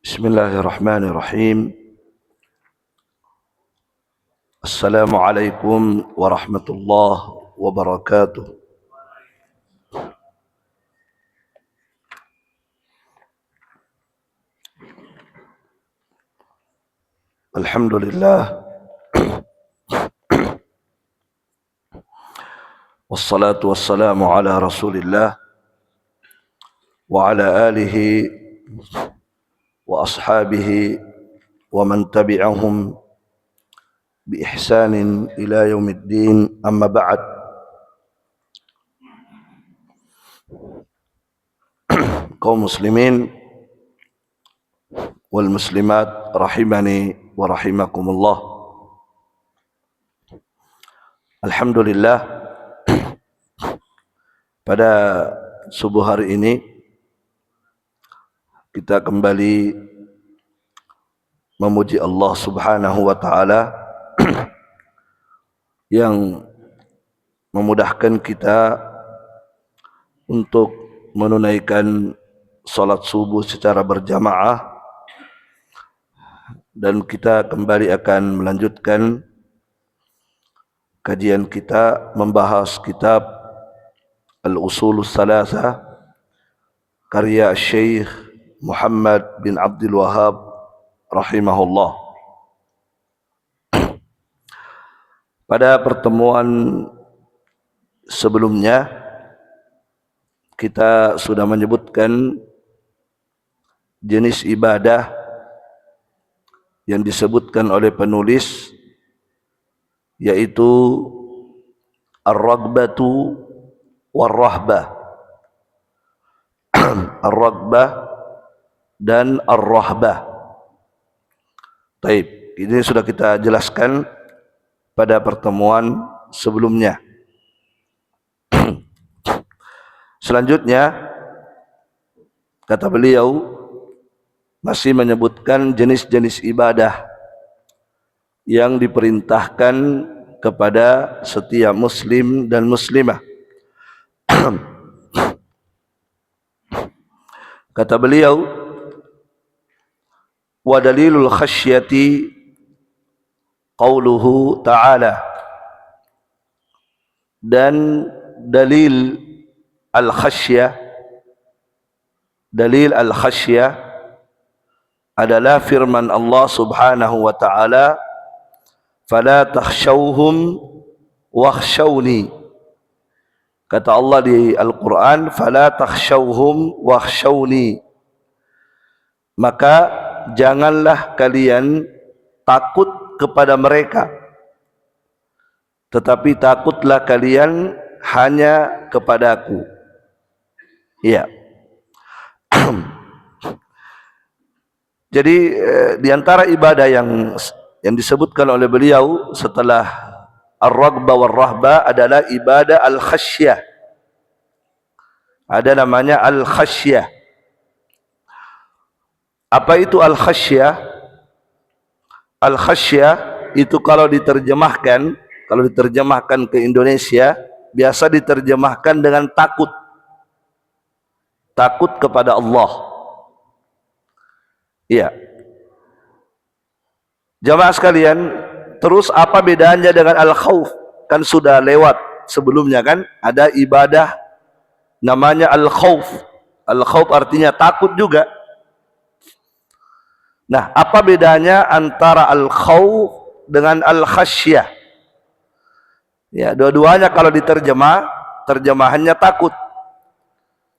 Bismillahirrahmanirrahim. Assalamualaikum warahmatullahi wabarakatuh. Alhamdulillah. Wassalatu wassalamu ala Rasulillah wa ala alihi wa ashabihi wa man tabi'ahum bi ihsanin ila yaumiddin, amma ba'd. Kaum muslimin wal muslimat rahimani wa rahimakumullah. Alhamdulillah, pada subuh hari ini kita kembali memuji Allah Subhanahu wa taala yang memudahkan kita untuk menunaikan salat subuh secara berjamaah, dan kita kembali akan melanjutkan kajian kita membahas kitab Al-Usulus Salasah karya Syekh Muhammad bin Abdul Wahhab rahimahullah. Pada pertemuan sebelumnya kita sudah menyebutkan jenis ibadah yang disebutkan oleh penulis, yaitu ar-ragbatu war-rahbah. Ar-ragbah dan ar-rahbah. Baik, ini sudah kita jelaskan pada pertemuan sebelumnya. Selanjutnya kata beliau masih menyebutkan jenis-jenis ibadah yang diperintahkan kepada setiap muslim dan muslimah. Kata beliau, wa dalilul khasyati qauluhu ta'ala, dan dalil al-khasyah, dalil al-khasyah adalah firman Allah Subhanahu wa ta'ala, fala takhshawhum wakhshawni. Kata Allah di Al-Quran, fala takhshawhum wakhshawni, maka janganlah kalian takut kepada mereka, tetapi takutlah kalian hanya kepadaku. Iya. Jadi di antara ibadah yang disebutkan oleh beliau setelah ar-raghbah war-rahbah adalah ibadah al-khasyah. Ada namanya al-khasyah. Apa itu al-khasyah? Al-khasyah itu kalau diterjemahkan ke Indonesia, biasa diterjemahkan dengan takut. Takut kepada Allah. Iya. Jamaah sekalian, terus apa bedanya dengan al-khauf? Kan sudah lewat sebelumnya kan, ada ibadah namanya al-khauf. Al-khauf artinya takut juga. Nah, apa bedanya antara al-khauf dengan al-khasyah? Ya, dua-duanya kalau terjemahannya takut.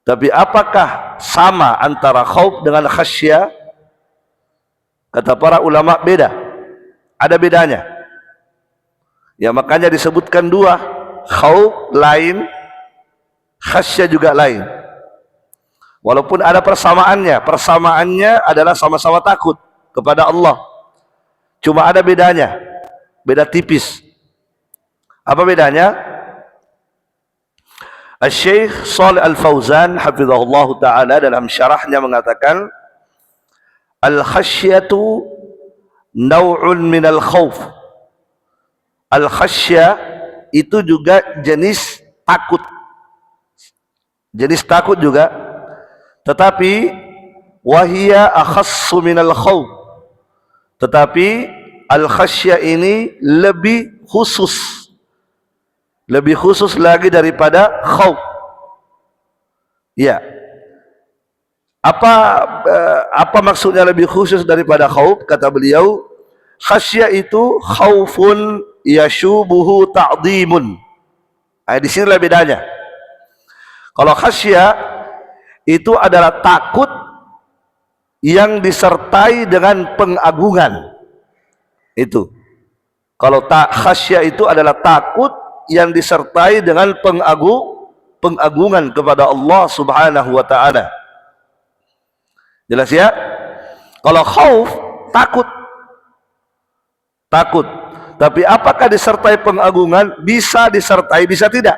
Tapi apakah sama antara khauf dengan khasyah? Kata para ulama beda. Ada bedanya. Ya, makanya disebutkan dua. Khauf lain, khasyah juga lain. Walaupun ada persamaannya. Persamaannya adalah sama-sama takut kepada Allah. Cuma ada bedanya. Beda tipis. Apa bedanya? Al-Syekh Shalih Al-Fauzan hafizahullah ta'ala dalam syarahnya mengatakan, al-khasyatu naw'un minal khauf. Al-khasyah itu juga jenis takut. Jenis takut juga. Tetapi wahia akhassu minal khauf. Tetapi al-khasyah ini lebih khusus. Lebih khusus lagi daripada khauf. Ya. Apa maksudnya lebih khusus daripada khauf? Kata beliau, khasyah itu khaufun yashubuhu ta'dhimun. Di sinilah bedanya. Kalau khasyah itu adalah takut yang disertai dengan pengagungan. Itu. Kalau khasyah itu adalah takut yang disertai dengan pengagungan kepada Allah Subhanahu wa taala. Jelas ya? Kalau khauf, takut. Takut. Tapi apakah disertai pengagungan? Bisa disertai, bisa tidak.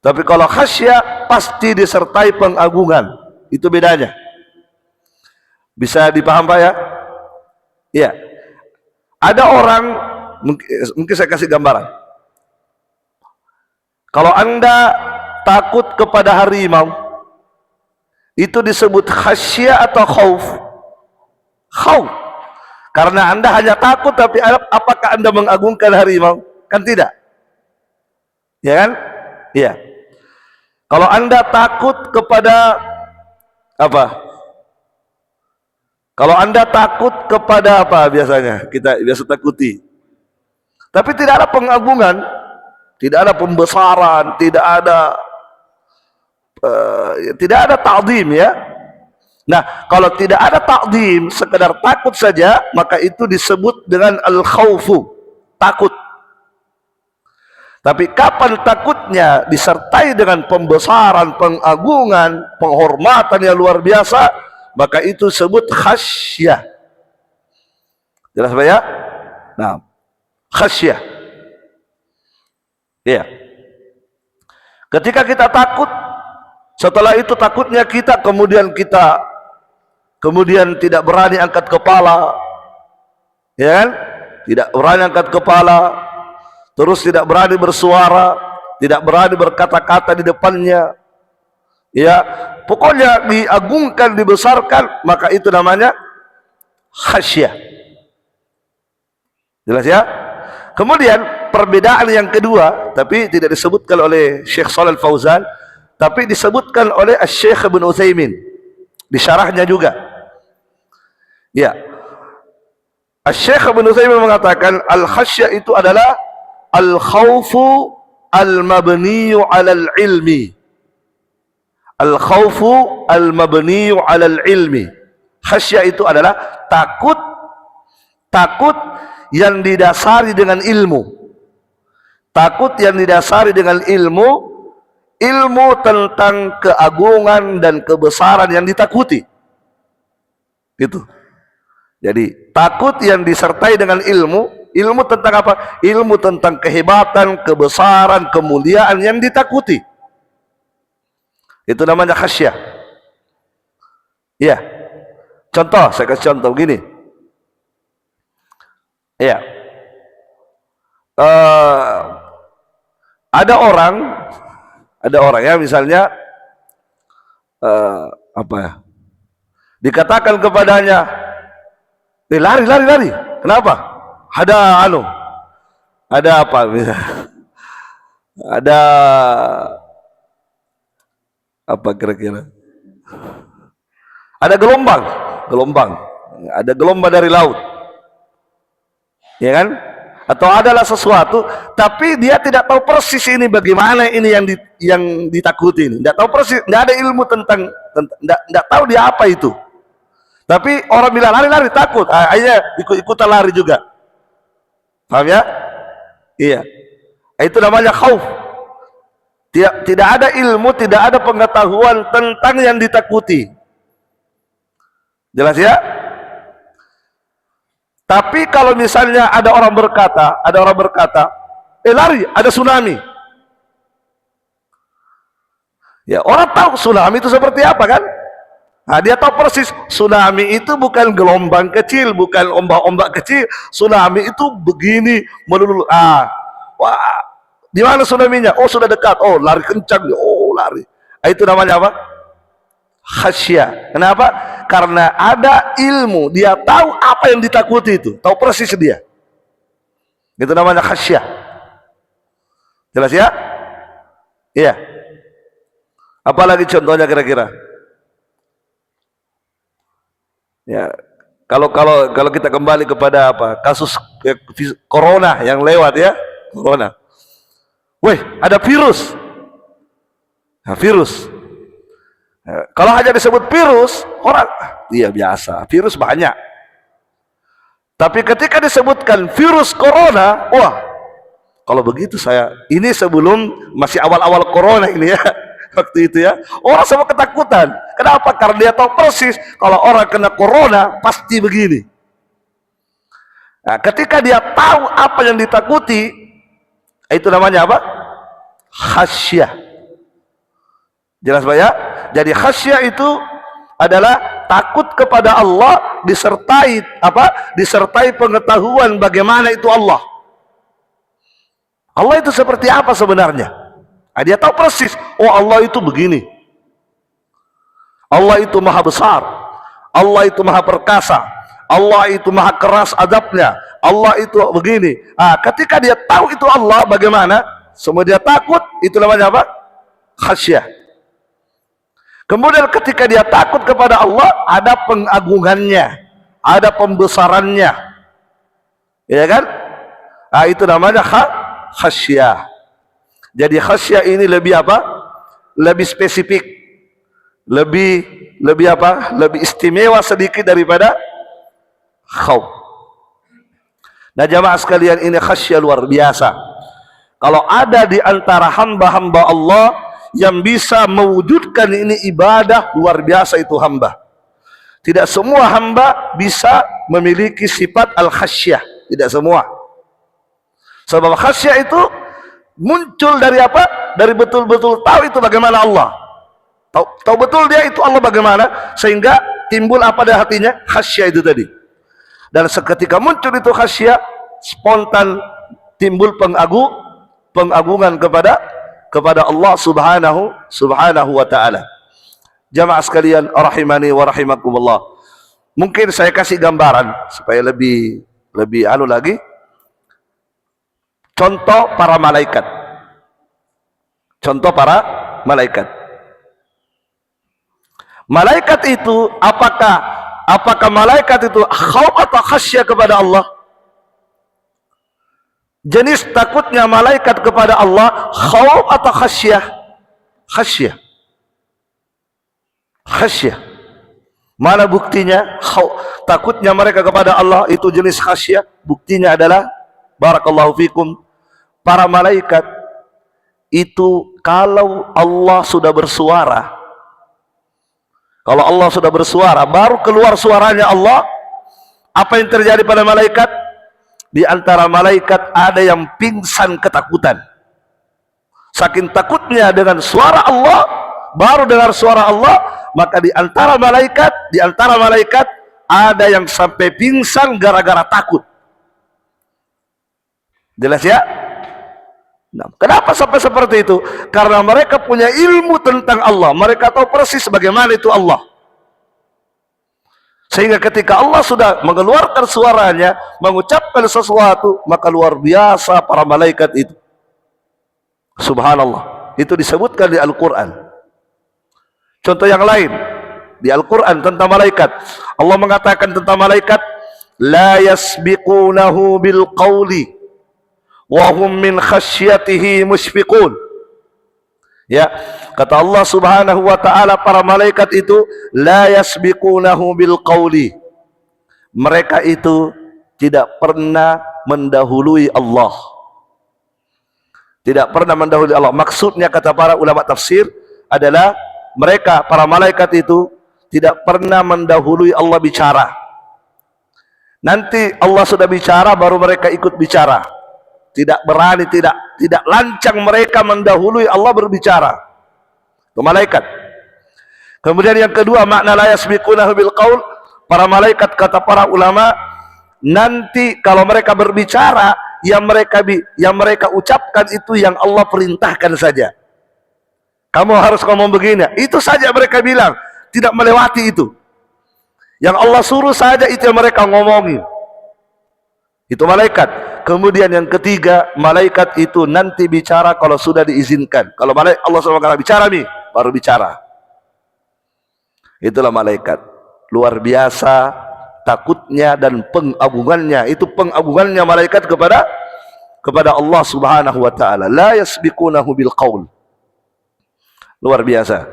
Tapi kalau khasyah pasti disertai pengagungan. Itu bedanya. Bisa dipaham Pak ya? Iya. Ada orang, mungkin saya kasih gambaran. Kalau Anda takut kepada harimau, itu disebut khasyah atau khauf? Khauf. Karena Anda hanya takut, tapi apakah Anda mengagungkan harimau? Kan tidak. Ya kan? Iya. Kalau Anda takut kepada apa? Kalau Anda takut kepada apa biasanya? Kita biasa takuti. Tapi tidak ada pengagungan, tidak ada pembesaran, tidak ada ta'zim ya. Nah, kalau tidak ada ta'zim, sekedar takut saja, maka itu disebut dengan al-khaufu, takut. Tapi kapan takutnya disertai dengan pembesaran, pengagungan, penghormatan yang luar biasa, maka itu disebut khasyah. Jelas Pak ya? Nah, khasyah. Iya. Ketika kita takut, setelah itu takutnya kita kemudian tidak berani angkat kepala, ya kan? Tidak berani angkat kepala, terus tidak berani bersuara, tidak berani berkata-kata di depannya, ya pokoknya diagungkan, dibesarkan, maka itu namanya khasyah. Jelas ya? Kemudian perbedaan yang kedua, tapi tidak disebutkan oleh Syekh Shalal Fauzan, tapi disebutkan oleh Syekh Ibn Utsaimin di syarahnya juga. Ya, Syekh Ibn Utsaimin mengatakan al-khasyah itu adalah al-khawfu al-mabniyu 'alal ilmi. Al-khawfu al-mabniyu 'alal ilmi. Khasyah itu adalah takut yang didasari dengan ilmu. Takut yang didasari dengan ilmu tentang keagungan dan kebesaran yang ditakuti. Gitu. Jadi takut yang disertai dengan ilmu tentang apa? Ilmu tentang kehebatan, kebesaran, kemuliaan yang ditakuti. Itu namanya khasyah. Iya. Contoh, saya kasih contoh gini. Iya. Ada orang ya, misalnya apa ya? Dikatakan kepadanya, lari. Kenapa? Ada apa? Ada apa kira-kira? Ada gelombang. Ada gelombang dari laut. Ya kan? Atau adalah sesuatu, tapi dia tidak tahu persis ini bagaimana ini yang ditakuti ini. Tidak tahu persis, tidak ada ilmu tentang tidak tahu dia apa itu. Tapi orang bilang lari, takut. Akhirnya ikut-ikutan lari juga. Paham ya? Iya. Itu namanya khauf. Tidak ada ilmu, tidak ada pengetahuan tentang yang ditakuti. Jelas ya? Tapi kalau misalnya ada orang berkata, lari, ada tsunami. Ya, orang tahu tsunami itu seperti apa kan? Nah, dia tahu persis tsunami itu bukan gelombang kecil, bukan ombak-ombak kecil. Tsunami itu begini melulu. Wah, di mana tsunami-nya? Oh, sudah dekat. Oh, lari kencang. Oh, lari. Itu namanya apa? Khasyah. Kenapa? Karena ada ilmu. Dia tahu apa yang ditakuti itu. Tahu persis dia. Itu namanya khasyah. Jelas ya? Iya. Apalagi contohnya kira-kira? Ya, kalau kita kembali kepada apa kasus corona yang lewat ya, corona. Weh, ada virus. Nah, virus. Kalau hanya disebut virus, orang iya biasa, virus banyak. Tapi ketika disebutkan virus corona, wah, kalau begitu ini sebelum masih awal-awal corona ini ya. Waktu itu ya, orang semua ketakutan. Kenapa? Karena dia tahu persis kalau orang kena corona pasti begini. Nah, ketika dia tahu apa yang ditakuti, itu namanya apa? Khasyah. Jelas Pak ya? Jadi khasyah itu adalah takut kepada Allah disertai apa? Disertai pengetahuan bagaimana itu Allah. Allah itu seperti apa sebenarnya? Nah, dia tahu persis, oh Allah itu begini. Allah itu maha besar. Allah itu maha perkasa. Allah itu maha keras adabnya. Allah itu begini. Nah, ketika dia tahu itu Allah bagaimana, semua dia takut, itu namanya apa? Khasyah. Kemudian ketika dia takut kepada Allah, ada pengagungannya, ada pembesarannya. Ya kan? Nah, itu namanya khasyah. Jadi khasyah ini lebih apa? Lebih spesifik, lebih apa? Lebih istimewa sedikit daripada khauf. Nah jamaah sekalian, ini khasyah luar biasa. Kalau ada di antara hamba-hamba Allah yang bisa mewujudkan ini ibadah, luar biasa itu hamba. Tidak semua hamba bisa memiliki sifat al-khasyah, tidak semua. Sebab khasyah itu muncul dari apa? Dari betul-betul tahu itu bagaimana Allah. Tahu betul dia itu Allah bagaimana, sehingga timbul apa di hatinya? Khasyah itu tadi. Dan seketika muncul itu khasyah, spontan timbul pengagungan kepada Allah subhanahu wa ta'ala. Jamaah sekalian rahimani wa rahimakumullah. Mungkin saya kasih gambaran supaya lebih lagi. Contoh para malaikat. Contoh para malaikat. Malaikat itu apakah malaikat itu khauf atau khasyah kepada Allah? Jenis takutnya malaikat kepada Allah khauf atau khasyah? Khasyah. Khasyah. Mana buktinya? Takutnya mereka kepada Allah itu jenis khasyah. Buktinya adalah barakallahu fikum, para malaikat itu kalau Allah sudah bersuara, kalau Allah sudah bersuara, baru keluar suaranya Allah, apa yang terjadi pada malaikat? Di antara malaikat ada yang pingsan ketakutan, saking takutnya dengan suara Allah. Baru dengar suara Allah, maka di antara malaikat ada yang sampai pingsan gara-gara takut. Jelas ya? Nah, kenapa sampai seperti itu? Karena mereka punya ilmu tentang Allah. Mereka tahu persis bagaimana itu Allah. Sehingga ketika Allah sudah mengeluarkan suaranya, mengucapkan sesuatu, maka luar biasa para malaikat itu. Subhanallah. Itu disebutkan di Al-Quran. Contoh yang lain di Al-Quran tentang malaikat, Allah mengatakan tentang malaikat, la yasbiqunahu bil qawli wa hum min khasyatihi mushfiqun. Ya, kata Allah Subhanahu wa taala, para malaikat itu la yasbiqunahu bil qawli. Mereka itu tidak pernah mendahului Allah. Tidak pernah mendahului Allah. Maksudnya kata para ulama tafsir adalah mereka para malaikat itu tidak pernah mendahului Allah bicara. Nanti Allah sudah bicara baru mereka ikut bicara. Tidak berani, tidak lancang mereka mendahului Allah berbicara. Itu malaikat. Kemudian yang kedua, makna la yasbiqunahu bil qaul, para malaikat kata para ulama, nanti kalau mereka berbicara, yang mereka ucapkan itu yang Allah perintahkan saja. Kamu harus ngomong begini, itu saja mereka bilang, tidak melewati itu. Yang Allah suruh saja itu yang mereka ngomongin. Itu malaikat. Kemudian yang ketiga, malaikat itu nanti bicara kalau sudah diizinkan. Kalau Allah SWT bicara nih, baru bicara. Itulah malaikat. Luar biasa takutnya dan pengagungannya. Itu pengagungannya malaikat kepada Allah Subhanahu wa taala. La yasbiqunahu bil qaul. Luar biasa.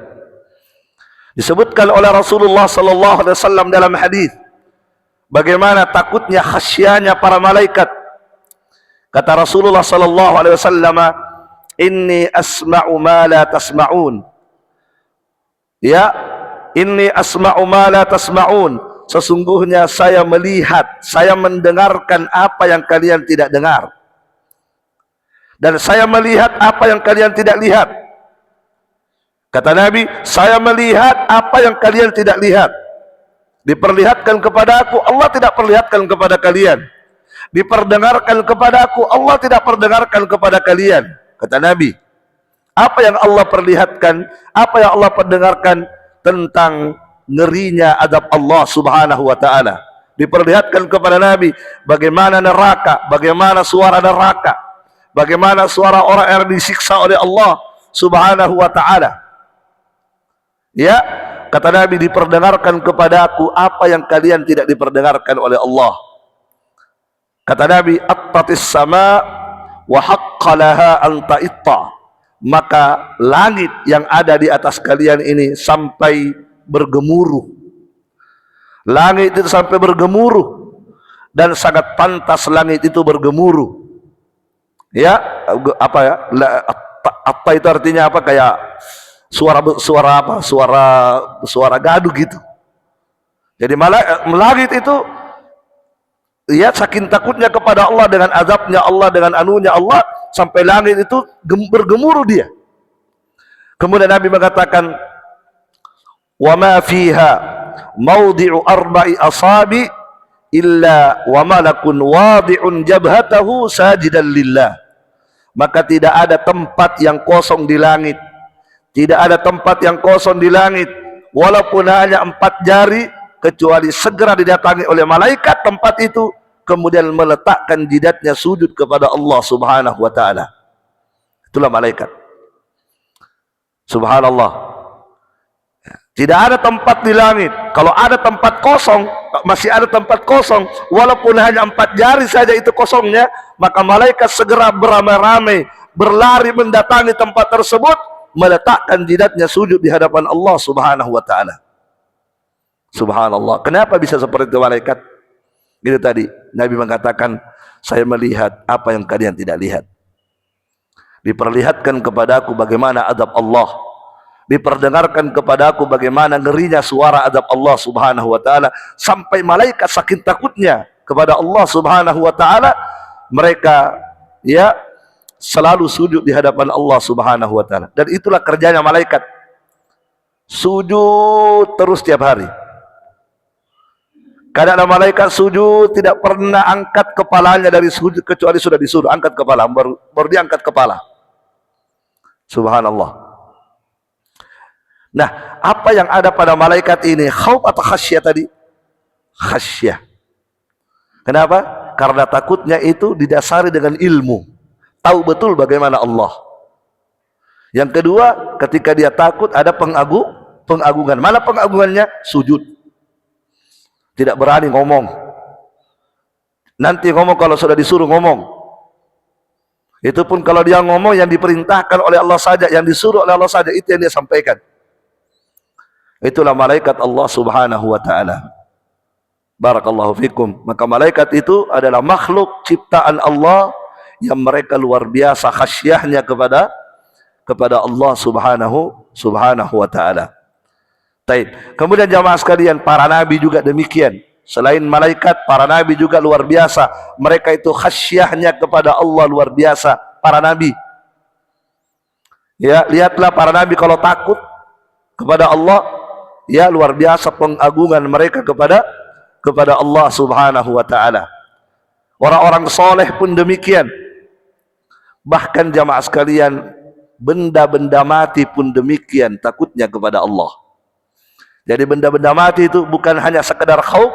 Disebutkan oleh Rasulullah sallallahu alaihi wasallam dalam hadis bagaimana takutnya, khasyanya para malaikat. Kata Rasulullah sallallahu alaihi wasallam, "Inni asma'u ma la tasma'un." Ya, inni asma'u ma la tasma'un. Sesungguhnya saya melihat, saya mendengarkan apa yang kalian tidak dengar. Dan saya melihat apa yang kalian tidak lihat. Kata Nabi, saya melihat apa yang kalian tidak lihat. Diperlihatkan kepada aku, Allah tidak perlihatkan kepada kalian. Diperdengarkan kepada aku, Allah tidak perdengarkan kepada kalian. Kata Nabi, apa yang Allah perlihatkan, apa yang Allah perdengarkan tentang ngerinya adab Allah Subhanahu wa taala. Diperlihatkan kepada Nabi bagaimana neraka, bagaimana suara neraka, bagaimana suara orang yang disiksa oleh Allah Subhanahu wa taala. Ya, kata Nabi, diperdengarkan kepada aku apa yang kalian tidak diperdengarkan oleh Allah. Kata Nabi, attatis sama wa haqqa laha an ta'itta. Maka langit yang ada di atas kalian ini sampai bergemuruh. Langit itu sampai bergemuruh, dan sangat pantas langit itu bergemuruh. Ya, apa ya? Apa itu artinya apa? Kayak suara gaduh gitu. Jadi langit itu ya saking takutnya kepada Allah dengan azabnya Allah, dengan anunya Allah, sampai langit itu bergemuruh dia. Kemudian Nabi mengatakan, wa ma fiha mawdi'u arba'i asabi illa wa malakun wadi'un jabhatahu sajidan lillah. Maka tidak ada tempat yang kosong di langit, tidak ada tempat yang kosong di langit, walaupun hanya 4 jari, kecuali segera didatangi oleh malaikat tempat itu, kemudian meletakkan jidatnya sujud kepada Allah Subhanahu wa taala. Itulah malaikat. Subhanallah. Tidak ada tempat di langit. Kalau ada tempat kosong, masih ada tempat kosong, walaupun hanya 4 jari saja itu kosongnya, maka malaikat segera beramai-ramai berlari mendatangi tempat tersebut, meletakkan jidatnya sujud di hadapan Allah Subhanahu wa taala. Subhanallah. Kenapa bisa seperti itu malaikat? Itu tadi Nabi mengatakan, saya melihat apa yang kalian tidak lihat. Diperlihatkan kepadaku bagaimana adab Allah. Diperdengarkan kepadaku bagaimana ngerinya suara adab Allah Subhanahu wa taala, sampai malaikat saking takutnya kepada Allah Subhanahu wa taala, mereka ya selalu sujud di hadapan Allah Subhanahu wa taala. Dan itulah kerjanya malaikat. Sujud terus tiap hari. Kadang malaikat sujud tidak pernah angkat kepalanya dari sujud kecuali sudah disuruh angkat kepala, baru diangkat kepala. Subhanallah. Nah, apa yang ada pada malaikat ini? Khauf atau khasyah tadi? Khasyah. Kenapa? Karena takutnya itu didasari dengan ilmu. Tahu betul bagaimana Allah. Yang kedua, ketika dia takut ada pengagungan. Mana pengagungannya? Sujud. Tidak berani ngomong. Nanti ngomong kalau sudah disuruh ngomong. Itu pun kalau dia ngomong yang diperintahkan oleh Allah saja, yang disuruh oleh Allah saja, itu yang dia sampaikan. Itulah malaikat Allah Subhanahu wa taala. Barakallahu fikum. Maka malaikat itu adalah makhluk ciptaan Allah yang mereka luar biasa khasyahnya kepada Allah Subhanahu wa taala. Taib. Kemudian jamaah sekalian, para nabi juga demikian. Selain malaikat, para nabi juga luar biasa. Mereka itu khasyahnya kepada Allah luar biasa, para nabi. Ya, lihatlah para nabi kalau takut kepada Allah, Ya, luar biasa pengagungan mereka kepada Allah Subhanahu wa taala. Orang-orang soleh pun demikian. Bahkan jamaah sekalian, benda-benda mati pun demikian takutnya kepada Allah. Jadi benda-benda mati itu bukan hanya sekedar khauf,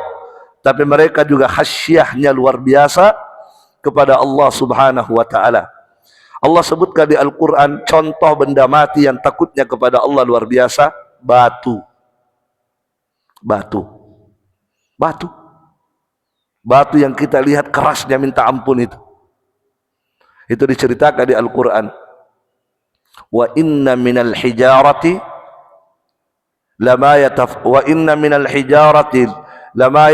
tapi mereka juga khasyahnya luar biasa kepada Allah Subhanahu wa taala. Allah sebutkan di Al-Qur'an contoh benda mati yang takutnya kepada Allah luar biasa, batu. Batu. Batu. Batu yang kita lihat kerasnya minta ampun itu. Itu diceritakan di Al-Qur'an. Wa inna minal hijarati wa inna minal hijarati lama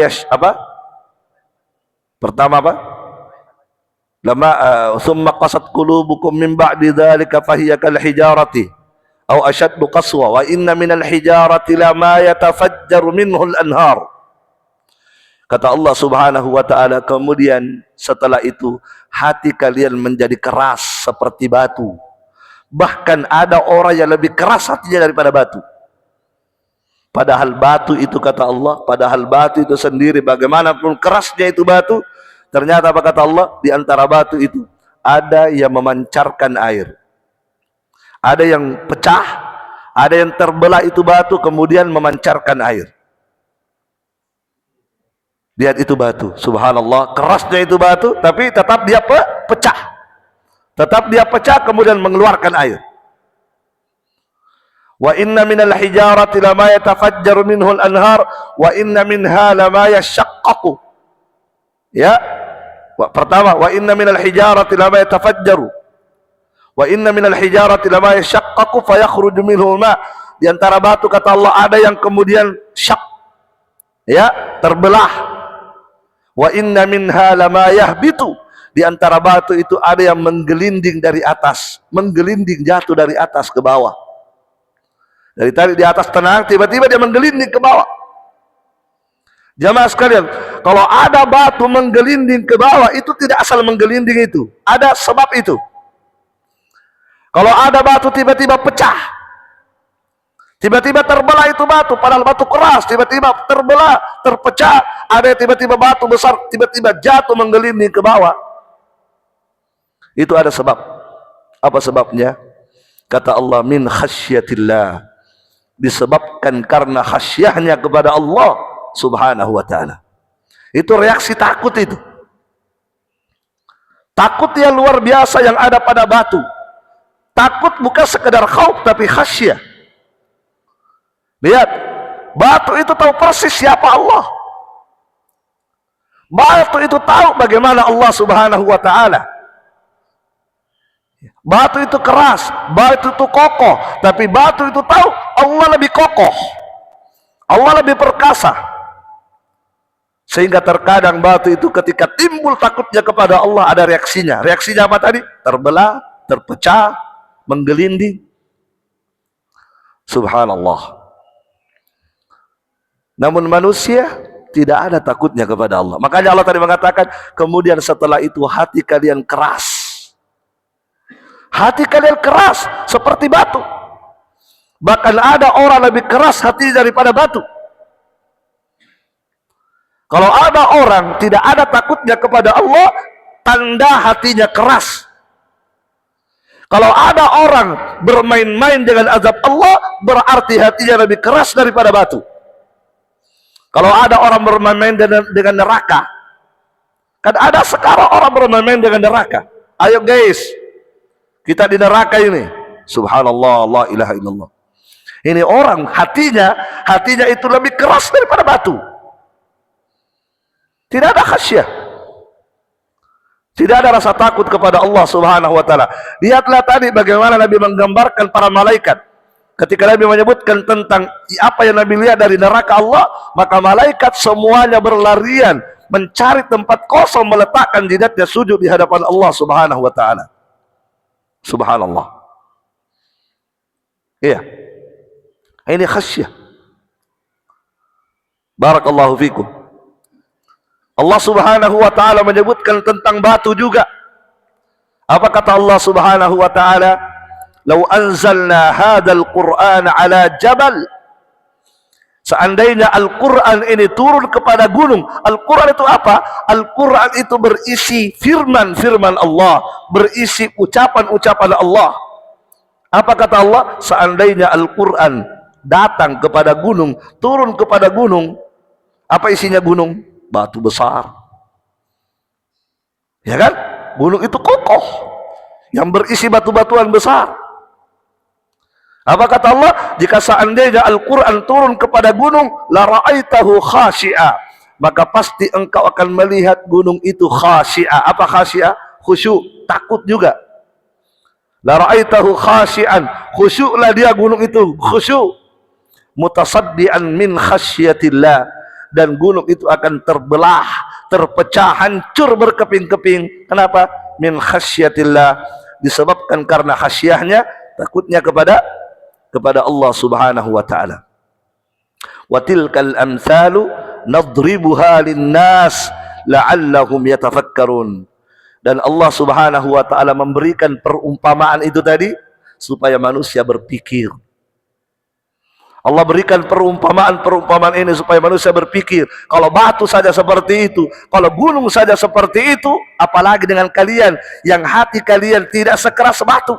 pertama apa? Thumma qasat qulubukum min ba'di dzalika fahiya kal hijarati aw ashaddu qaswa wa inna minal hijarati lama yatafajjaru minhu al-anhar. Kata Allah Subhanahu wa taala, kemudian setelah itu hati kalian menjadi keras seperti batu. Bahkan ada orang yang lebih keras hatinya daripada batu. Padahal batu itu, kata Allah, padahal batu itu sendiri bagaimanapun kerasnya itu batu, ternyata apa kata Allah? Di antara batu itu ada yang memancarkan air. Ada yang pecah, ada yang terbelah itu batu kemudian memancarkan air. Lihat itu batu, subhanallah, kerasnya itu batu, tapi tetap dia pecah. Tetap dia pecah kemudian mengeluarkan air. Wa inna minal hijarati lama yatafajjaru minhu al-anhar wa inna minha lama yashaqqaqu. Ya. Pertama, wa inna minal hijarati lama yatafajjaru. Wa inna minal hijarati lama yashaqqaqu fayakhruju minhu al-ma'. Di antara batu kata Allah ada yang kemudian syak. Ya, terbelah. Wa inna minha lama yahbitu. Di antara batu itu ada yang menggelinding dari atas, menggelinding jatuh dari atas ke bawah. Dari tadi di atas tenang, tiba-tiba dia menggelinding ke bawah. Jamaah sekalian, kalau ada batu menggelinding ke bawah, itu tidak asal menggelinding itu. Ada sebab itu. Kalau ada batu tiba-tiba pecah, tiba-tiba terbelah itu batu, padahal batu keras, tiba-tiba terbelah, terpecah, ada tiba-tiba batu besar, tiba-tiba jatuh menggelinding ke bawah. Itu ada sebab. Apa sebabnya? Kata Allah, min khasyatillah. Disebabkan karena khasyahnya kepada Allah Subhanahu wa ta'ala. Itu reaksi takut itu. Takut yang luar biasa yang ada pada batu. Takut bukan sekedar khauf tapi khasyah. Lihat, batu itu tahu persis siapa Allah. Batu itu tahu bagaimana Allah Subhanahu wa ta'ala. Batu itu keras, batu itu kokoh, tapi batu itu tahu Allah lebih kokoh, Allah lebih perkasa. Sehingga terkadang batu itu ketika timbul takutnya kepada Allah ada reaksinya. Reaksinya apa tadi? Terbelah, terpecah, menggelinding. Subhanallah. Namun manusia tidak ada takutnya kepada Allah. Makanya Allah tadi mengatakan, kemudian setelah itu hati kalian keras. Hati kalian keras seperti batu. Bahkan ada orang lebih keras hati daripada batu. Kalau ada orang tidak ada takutnya kepada Allah, tanda hatinya keras. Kalau ada orang bermain-main dengan azab Allah, berarti hatinya lebih keras daripada batu. Kalau ada orang bermain-main dengan neraka, kan ada sekarang orang bermain-main dengan neraka. Ayo guys, kita di neraka ini. Subhanallah, la ilaha illallah. Ini orang hatinya itu lebih keras daripada batu. Tidak ada khasyah. Tidak ada rasa takut kepada Allah Subhanahu wa taala. Lihatlah tadi bagaimana Nabi menggambarkan para malaikat. Ketika Nabi menyebutkan tentang apa yang Nabi lihat dari neraka Allah, maka malaikat semuanya berlarian mencari tempat kosong meletakkan jidatnya sujud di hadapan Allah Subhanahu wa taala. Subhanallah. Iya. Ini khasyah. Barakallahu fikum. Allah Subhanahu wa taala menyebutkan tentang batu juga. Apa kata Allah Subhanahu wa taala? "Lau anzalna hadzal Qur'ana 'ala jabal Seandainya Al-Quran ini turun kepada gunung, Al-Quran itu apa? Al-Quran itu berisi firman-firman Allah, berisi ucapan-ucapan Allah. Apa kata Allah? Seandainya Al-Quran datang kepada gunung, turun kepada gunung, apa isinya gunung? Batu besar. Ya kan? Gunung itu kokoh, yang berisi batu-batuan besar. Apa kata Allah? Jika seandainya Al-Quran turun kepada gunung, la ra'aitahu khashi'a, maka pasti engkau akan melihat gunung itu khashi'a. Apa khashi'a? Khusyuk, takut juga. La ra'aitahu khashi'an, khusyuklah dia gunung itu, khusyuk. Mutasaddian min khasyatillah, dan gunung itu akan terbelah, terpecah, hancur berkeping-keping. Kenapa? Min khasyatillah, disebabkan karena khasyahnya, takutnya kepada Allah Subhanahu wa taala. Wa tilkal amsalu nadribuha linnas la'allahum yatafakkarun. Dan Allah Subhanahu wa taala memberikan perumpamaan itu tadi supaya manusia berpikir. Allah berikan perumpamaan ini supaya manusia berpikir. Kalau batu saja seperti itu, kalau gunung saja seperti itu, apalagi dengan kalian yang hati kalian tidak sekeras batu.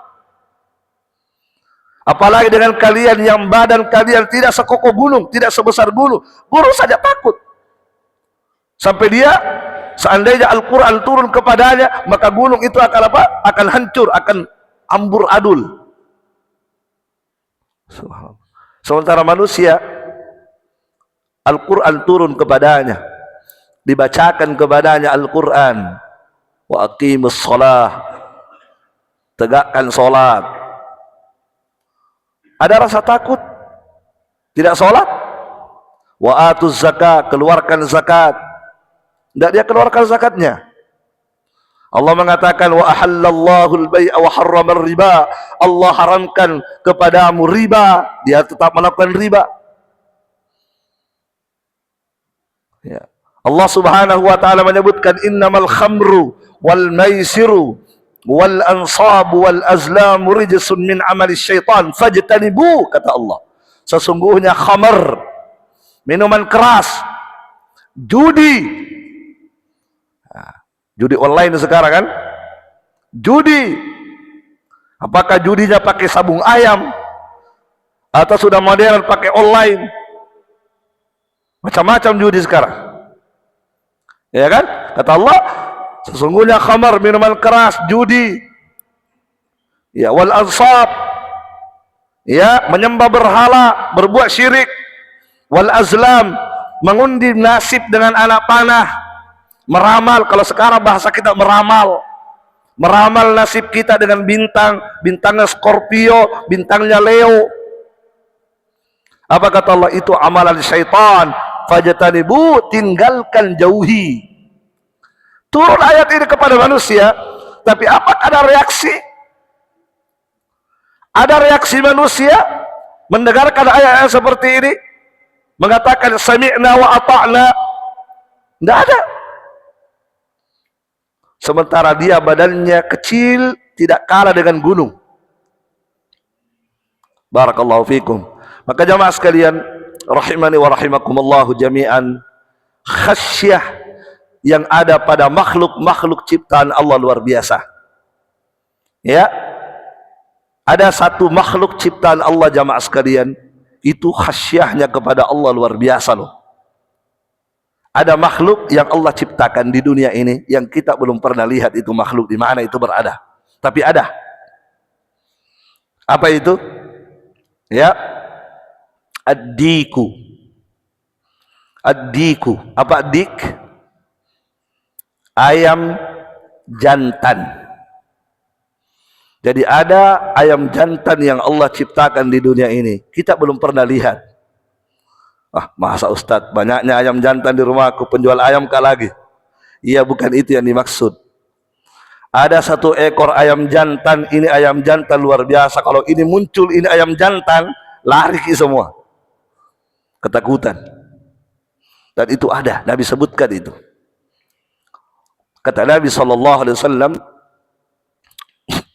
Apalagi dengan kalian yang badan kalian tidak sekokoh gunung, tidak sebesar gunung. Gunung saja takut. Sampai dia, seandainya Al-Quran turun kepadanya, maka gunung itu akan apa? Akan hancur, akan ambur adul. Sementara manusia, Al-Quran turun kepadanya, dibacakan kepadanya Al-Quran. Wa aqimus shalah, tegakkan salat. Ada rasa takut? Tidak sholat? Wa atuz zakat, keluarkan zakat. Tidak dia keluarkan zakatnya. Allah mengatakan wa ahallallahu al-bai'a wa harrama riba. Allah haramkan kepadamu riba, dia tetap melakukan riba. Ya. Allah Subhanahu wa taala menyebutkan innamal khamru wal maisiru wal ansabu wal azlamu rijsun min amali syaitan fajtanibu, kata Allah. Sesungguhnya khamar, minuman keras, judi, judi online sekarang kan, judi. Apakah judinya pakai sabung ayam atau sudah modern pakai online? Macam-macam judi sekarang, ya kan? Kata Allah, sesungguhnya khamar, minuman keras, judi, ya, wal ansab, ya, menyembah berhala, berbuat syirik, wal azlam, mengundi nasib dengan anak panah, meramal. Kalau sekarang bahasa kita meramal nasib kita dengan bintang, bintangnya Scorpio, bintangnya Leo. Apa kata Allah? Itu amalan syaitan, fajtanibu, tinggalkan, jauhi. Turun ayat ini kepada manusia, tapi apakah ada reaksi? Ada reaksi manusia mendengarkan ayat-ayat seperti ini, mengatakan sami'na wa ata'na? Tidak ada. Sementara dia badannya kecil, tidak kalah dengan gunung. Barakallahu fikum. Maka jamaah sekalian, rahimani wa rahimakumullahu jami'an, khasyah yang ada pada makhluk-makhluk ciptaan Allah luar biasa. Ya, ada satu makhluk ciptaan Allah jamaah sekalian, itu khasyahnya kepada Allah luar biasa loh. Ada makhluk yang Allah ciptakan di dunia ini yang kita belum pernah lihat itu makhluk di mana itu berada. Tapi ada. Apa itu? Ya, ad-diku. Ad-diku. Apa dik? Ayam jantan. Jadi ada ayam jantan yang Allah ciptakan di dunia ini. Kita belum pernah lihat. Ah, masa Ustadz, banyaknya ayam jantan di rumahku, penjual ayam kah lagi? Iya, bukan itu yang dimaksud. Ada satu ekor ayam jantan, ini ayam jantan luar biasa. Kalau ini muncul, ini ayam jantan, lari semua. Ketakutan. Dan itu ada, Nabi sebutkan itu. Kata Nabi SAW,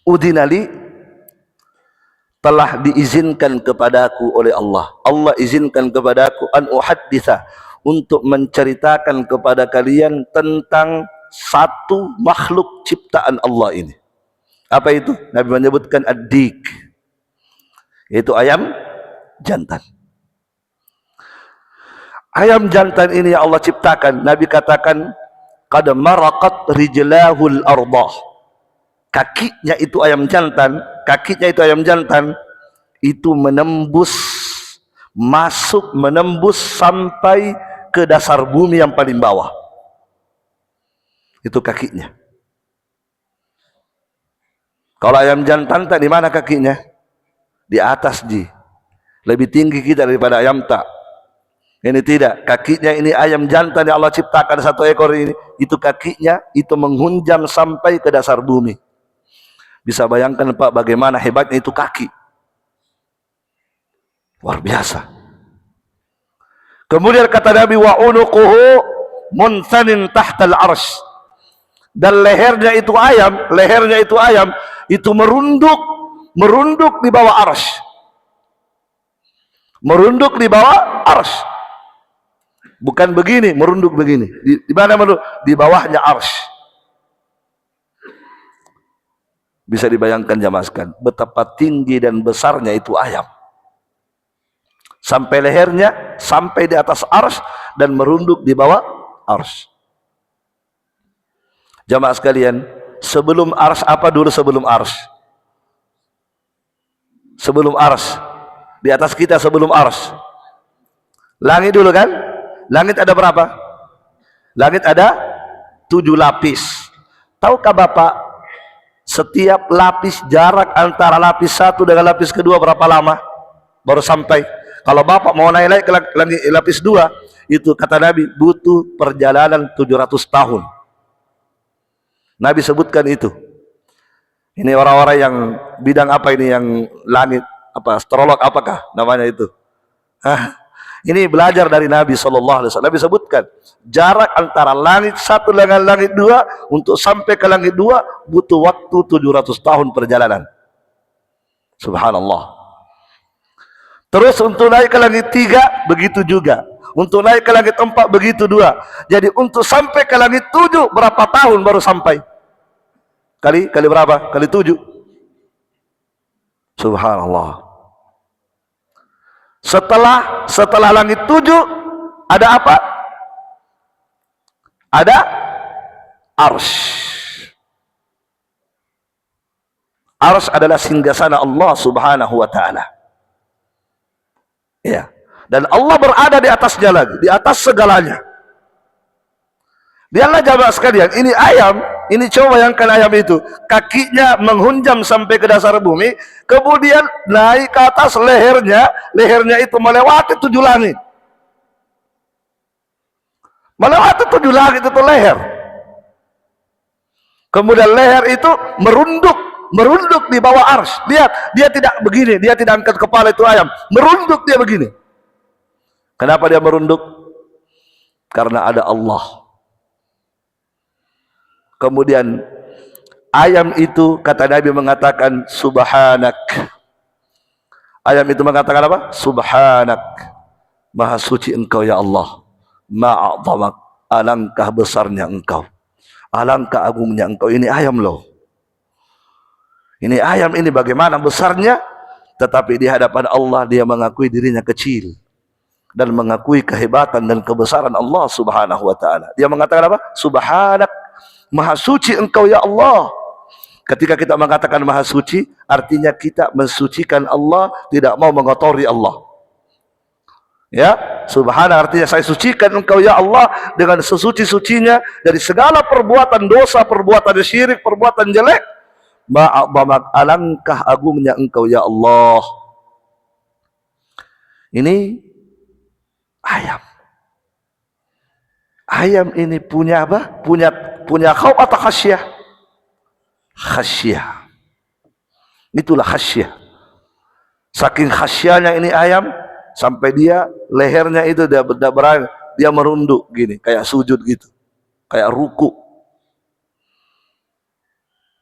udinali telah diizinkan kepadaku oleh Allah. Allah izinkan kepadaku an uhadditha, untuk menceritakan kepada kalian tentang satu makhluk ciptaan Allah ini. Apa itu? Nabi menyebutkan ad-dik, yaitu ayam jantan. Ayam jantan ini yang Allah ciptakan, Nabi katakan qad maraqat rijlahul ardah. Kakinya itu ayam jantan, itu menembus sampai ke dasar bumi yang paling bawah. Itu kakinya. Kalau ayam jantan tak di mana kakinya? Di atas ji. Lebih tinggi kita daripada ayam tak. Ini tidak, kakinya ini ayam jantan yang Allah ciptakan satu ekor ini, itu kakinya itu menghunjam sampai ke dasar bumi. Bisa bayangkan Pak bagaimana hebatnya itu kaki. Luar biasa. Kemudian kata Nabi, wa unuquhu munthanin tahtal arsh. Dan lehernya itu ayam itu merunduk di bawah arsh. Merunduk di bawah arsh. Bukan begini, merunduk begini. Di mana merunduk? Di bawahnya arsh. Bisa dibayangkan jamaah sekalian, betapa tinggi dan besarnya itu ayam. Sampai lehernya, sampai di atas arsh dan merunduk di bawah arsh. Jamaah sekalian, sebelum arsh apa dulu sebelum arsh? Sebelum arsh. Di atas kita sebelum arsh. Langit dulu kan? Langit ada berapa? Langit ada 7 lapis. Tahukah Bapak, setiap lapis jarak antara lapis satu dengan lapis kedua berapa lama baru sampai? Kalau Bapak mau naik ke lapis 2, itu kata Nabi butuh perjalanan 700 tahun. Nabi sebutkan itu. Ini orang-orang yang bidang apa ini, yang langit, apa astrolog apakah namanya itu? Ini belajar dari Nabi SAW. Nabi sebutkan jarak antara langit satu dengan langit 2, untuk sampai ke langit 2 butuh waktu 700 tahun perjalanan. Subhanallah. Terus untuk naik ke langit 3 begitu juga. Untuk naik ke langit 4 begitu 2. Jadi untuk sampai ke langit 7 berapa tahun baru sampai? Kali berapa? Kali 7. Subhanallah. Setelah langit 7 ada apa? Ada arsh. Arsh adalah singgasana Allah Subhanahu wa taala. Ya. Dan Allah berada di atasnya lagi, di atas segalanya. Lihatlah jamaah sekalian, ini ayam, ini coba bayangkan ayam itu, kakinya menghunjam sampai ke dasar bumi, kemudian naik ke atas lehernya itu melewati 7 langit. Melewati 7 langit itu leher. Kemudian leher itu merunduk di bawah arsh. Lihat, dia tidak begini, dia tidak angkat kepala itu ayam, merunduk dia begini. Kenapa dia merunduk? Karena ada Allah. Kemudian ayam itu kata Nabi mengatakan subhanak. Ayam itu mengatakan apa? Subhanak. Maha suci engkau ya Allah. Ma'a'zamak. Alangkah besarnya engkau. Alangkah agungnya engkau. Ini ayam loh. Ini ayam ini bagaimana besarnya. Tetapi di hadapan Allah dia mengakui dirinya kecil. Dan mengakui kehebatan dan kebesaran Allah Subhanahu wa ta'ala. Dia mengatakan apa? Subhanak. Maha suci engkau ya Allah. Ketika kita mengatakan maha suci, artinya kita mensucikan Allah, tidak mau mengotori Allah. Ya, subhana artinya saya sucikan engkau ya Allah dengan sesuci-sucinya dari segala perbuatan dosa, perbuatan syirik, perbuatan jelek. Ma'abamak, alangkah agungnya engkau ya Allah. Ini ayam. Ayam ini punya apa? Punya khauf atau khasyah? Khasyah. Itulah khasyah. Saking khasyahnya ini ayam, sampai dia lehernya itu dia berani, dia merunduk gini, kayak sujud gitu, kayak ruku.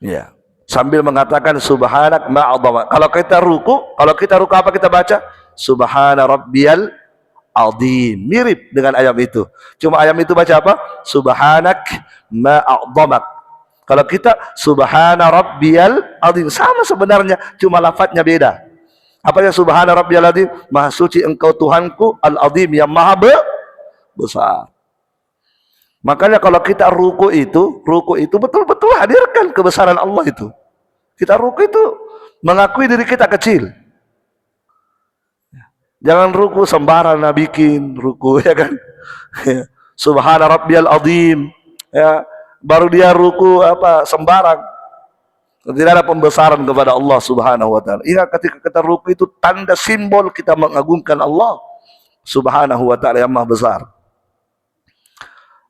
Ya. sambil mengatakan subhanak ma'adhamak. Kalau kita ruku apa kita baca? Subhana rabbiyal azim. Mirip dengan ayam itu. Cuma ayam itu baca apa? Subhanak ma'adhamak. Kalau kita subhana rabbiyal azim, sama sebenarnya, cuma lafadznya beda. Apa yang subhana rabbiyal azim? Maha suci engkau Tuhanku al-azim, yang maha besar. Makanya kalau kita ruku itu betul-betul hadirkan kebesaran Allah itu. Kita ruku itu mengakui diri kita kecil. Jangan ruku sembarang bikin ruku, ya kan? Subhana rabbiyal azim, ya, baru dia ruku apa sembarang. Tidak ada pembesaran kepada Allah Subhanahu wa taala. Ingat, ketika kita ruku itu tanda simbol kita mengagungkan Allah Subhanahu wa taala yang maha besar.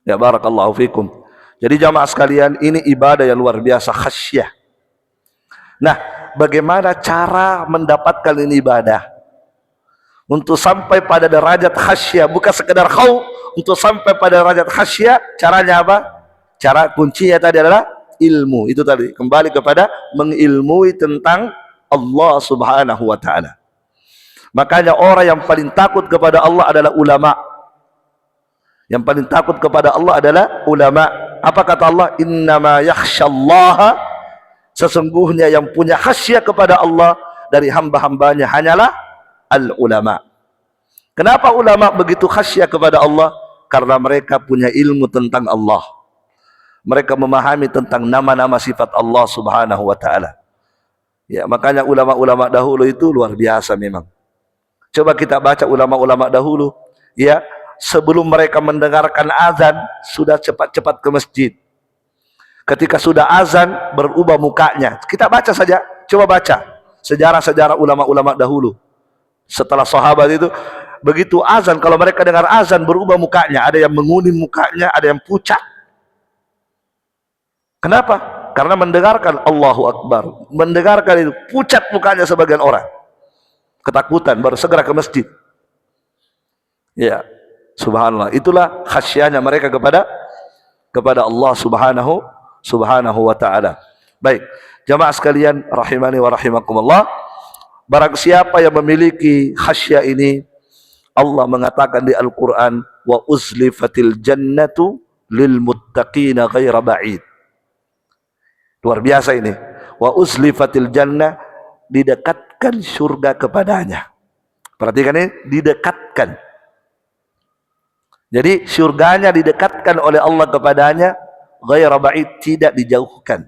Ya, barakallahu fikum. Jadi jamaah sekalian, ini ibadah yang luar biasa, khasyah. Nah, bagaimana cara mendapatkan ini ibadah? Untuk sampai pada derajat khasyah, bukan sekedar khauf, untuk sampai pada derajat khasyah, caranya apa? Cara kuncinya tadi adalah ilmu. Itu tadi, kembali kepada mengilmui tentang Allah Subhanahu wa taala. Makanya orang yang paling takut kepada Allah adalah ulama. Yang paling takut kepada Allah adalah ulama. Apa kata Allah? Innama yakhsyallaha, sesungguhnya yang punya khasyah kepada Allah dari hamba-hambanya hanyalah al-ulama. Kenapa ulama begitu khasyah kepada Allah? Karena mereka punya ilmu tentang Allah. Mereka memahami tentang nama-nama sifat Allah Subhanahu wa taala. Ya, makanya ulama-ulama dahulu itu luar biasa memang. Coba kita baca ulama-ulama dahulu, ya, sebelum mereka mendengarkan azan sudah cepat-cepat ke masjid. Ketika sudah azan berubah mukanya. Kita baca saja, coba baca sejarah-sejarah ulama-ulama dahulu. Setelah sahabat itu, begitu azan, kalau mereka dengar azan berubah mukanya, ada yang menguning mukanya, ada yang pucat. Kenapa? Karena mendengarkan Allahu Akbar, mendengarkan itu pucat mukanya sebagian orang. Ketakutan, baru segera ke masjid. Ya, subhanallah. Itulah khasyahnya mereka kepada Allah Subhanahu wa ta'ala. Baik, jamaah sekalian rahimani wa rahimakumullah, barang siapa yang memiliki khasyah ini, Allah mengatakan di Al-Quran, wa uzlifatil jannatu lil muttaqina ghaira ba'id. Luar biasa ini. Wa uzlifatil jannah, didekatkan surga kepadanya. Perhatikan ini, didekatkan. Jadi surganya didekatkan oleh Allah kepadanya, ghaira ba'id, tidak dijauhkan.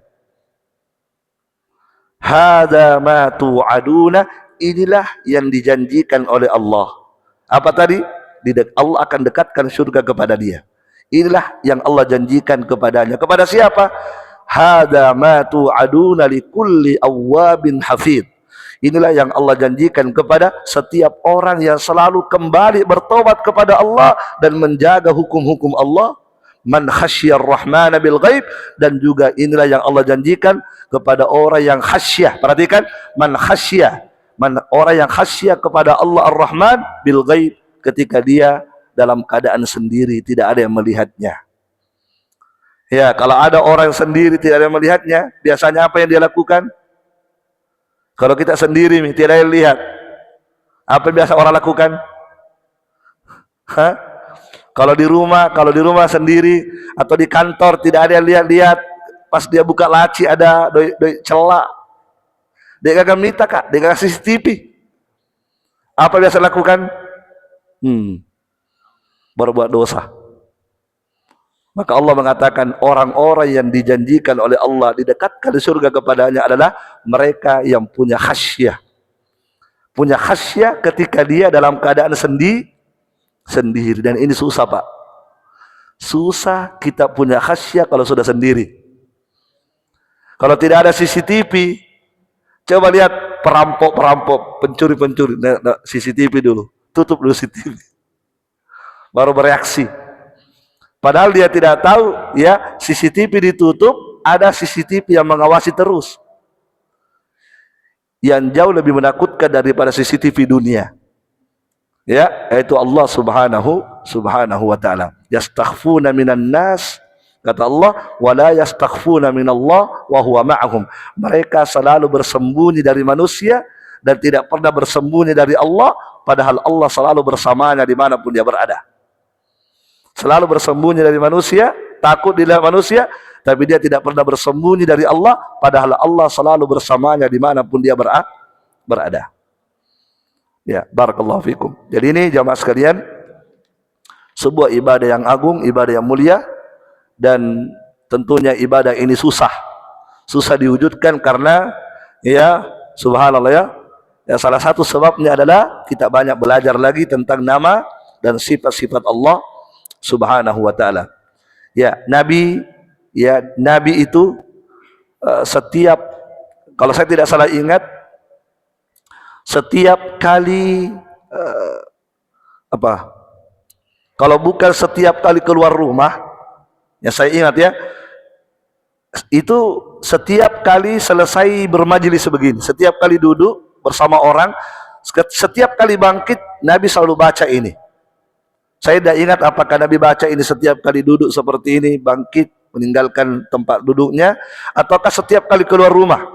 Hadza ma tu'aduna, inilah yang dijanjikan oleh Allah. Apa tadi? Allah akan dekatkan surga kepada dia. Inilah yang Allah janjikan kepadanya. Kepada siapa? Hadza ma tu'aduna likulli awwabin hafidh. Inilah yang Allah janjikan kepada setiap orang yang selalu kembali bertobat kepada Allah dan menjaga hukum-hukum Allah. Man khasyar rahmana bil ghaib, dan juga inilah yang Allah janjikan kepada orang yang khasyah. Perhatikan, man khasyah, orang yang khasyah kepada Allah Ar-Rahman bil ghaib, ketika dia dalam keadaan sendiri, tidak ada yang melihatnya. Ya, kalau ada orang sendiri tidak ada yang melihatnya, biasanya apa yang dia lakukan? Kalau kita sendiri tidak ada yang lihat, apa yang biasa orang lakukan? Hah? Kalau di rumah sendiri atau di kantor tidak ada yang lihat-lihat, pas dia buka laci ada doi celak, dia akan minta, Kak, dia akan CCTV. Apa biasa lakukan? Berbuat dosa. Maka Allah mengatakan orang-orang yang dijanjikan oleh Allah didekatkan di surga kepadanya adalah mereka yang punya khasyah. Punya khasyah ketika dia dalam keadaan sendiri. Dan ini susah, Pak. Susah kita punya khasyah kalau sudah sendiri. Kalau tidak ada CCTV, coba lihat perampok, pencuri, nah, CCTV dulu, tutup dulu CCTV, baru bereaksi. Padahal dia tidak tahu, ya, CCTV ditutup, ada CCTV yang mengawasi terus, yang jauh lebih menakutkan daripada CCTV dunia. Ya, yaitu Allah Subhanahu wa ta'ala. Yastakhfuna minan nas Kata Allah, wala yastakhfuna minallah wa huwa ma'ahum. Mereka selalu bersembunyi dari manusia dan tidak pernah bersembunyi dari Allah, padahal Allah selalu bersamanya dimanapun dia berada. Selalu bersembunyi dari manusia, takut dilihat manusia, tapi dia tidak pernah bersembunyi dari Allah, padahal Allah selalu bersamanya dimanapun dia berada. Ya, barakallahu fikum. Jadi ini jamaah sekalian, sebuah ibadah yang agung, ibadah yang mulia, dan tentunya ibadah ini susah diwujudkan karena ya subhanallah ya salah satu sebabnya adalah kita banyak belajar lagi tentang nama dan sifat-sifat Allah subhanahu wa ta'ala. Ya nabi itu setiap, kalau saya tidak salah ingat, setiap kali kalau bukan setiap kali keluar rumah, ya saya ingat ya, itu setiap kali selesai bermajelis begini, setiap kali duduk bersama orang, setiap kali bangkit, Nabi selalu baca ini. Saya tidak ingat apakah Nabi baca ini setiap kali duduk seperti ini, bangkit, meninggalkan tempat duduknya, ataukah setiap kali keluar rumah.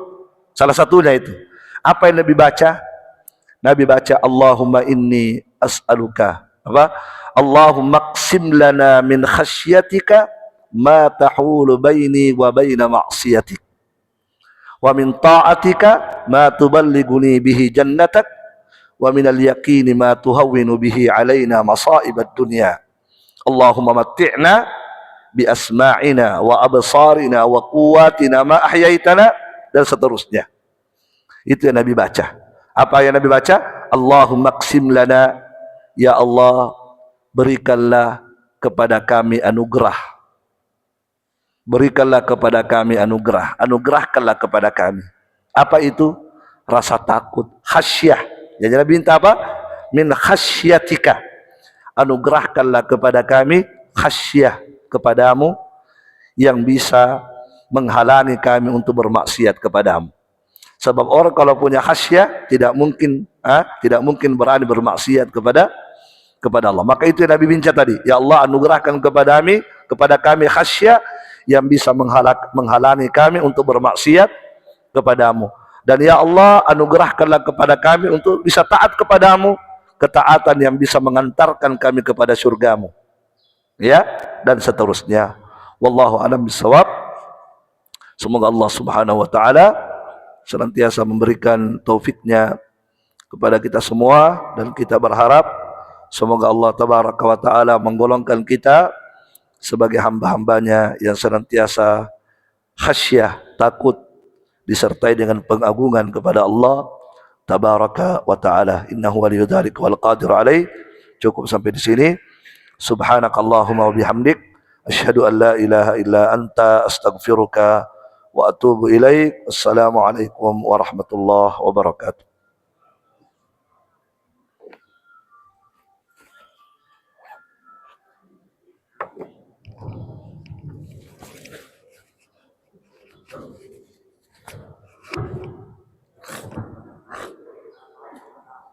Salah satunya itu. Apa yang Nabi baca? Nabi baca, Allahumma inni as'aluka, Allahumma qsim lana min khasyatika ma tahulu baini wa baina ma'siyatik, wa min ta'atika ma tuballighuni bihi jannatak, wa min al-yaqini ma tuhawwinu bihi alaina masa'ibad dunya. Allahumma matti'na bi asma'ina wa absarina wa quwwatina ma ahyaitana, dan seterusnya. Itu yang Nabi baca. Apa yang Nabi baca? Allahumma qsim lana, ya Allah berikanlah kepada kami anugerah. Berikanlah kepada kami anugerah, anugerahkanlah kepada kami. Apa itu? Rasa takut, khasyah. Jadi Nabi minta apa? Min khasyatika, anugerahkanlah kepada kami khasyah, kepadamu, yang bisa menghalangi kami untuk bermaksiat kepadamu. Sebab orang kalau punya khasyah tidak mungkin berani bermaksiat kepada Allah. Maka itu yang Nabi minta tadi, ya Allah anugerahkan kepada kami khasyah yang bisa menghalangi kami untuk bermaksiat kepadamu. Dan ya Allah anugerahkanlah kepada kami untuk bisa taat kepadamu, ketaatan yang bisa mengantarkan kami kepada surgamu. Ya, dan seterusnya. Wallahu a'lam bishawab. Semoga Allah subhanahu wa ta'ala senantiasa memberikan taufiknya kepada kita semua, dan kita berharap semoga Allah tabaraka wa ta'ala menggolongkan kita sebagai hamba-hambanya yang senantiasa khasyah, takut, disertai dengan pengagungan kepada Allah tabaraka wa ta'ala. Innahu waliyyu dzalika wal qadiru alaih. Cukup sampai di sini. Subhanakallahumma wa bihamdik, asyhadu an la ilaha illa anta, astaghfiruka wa atubu ilaik. Assalamualaikum warahmatullahi wabarakatuh.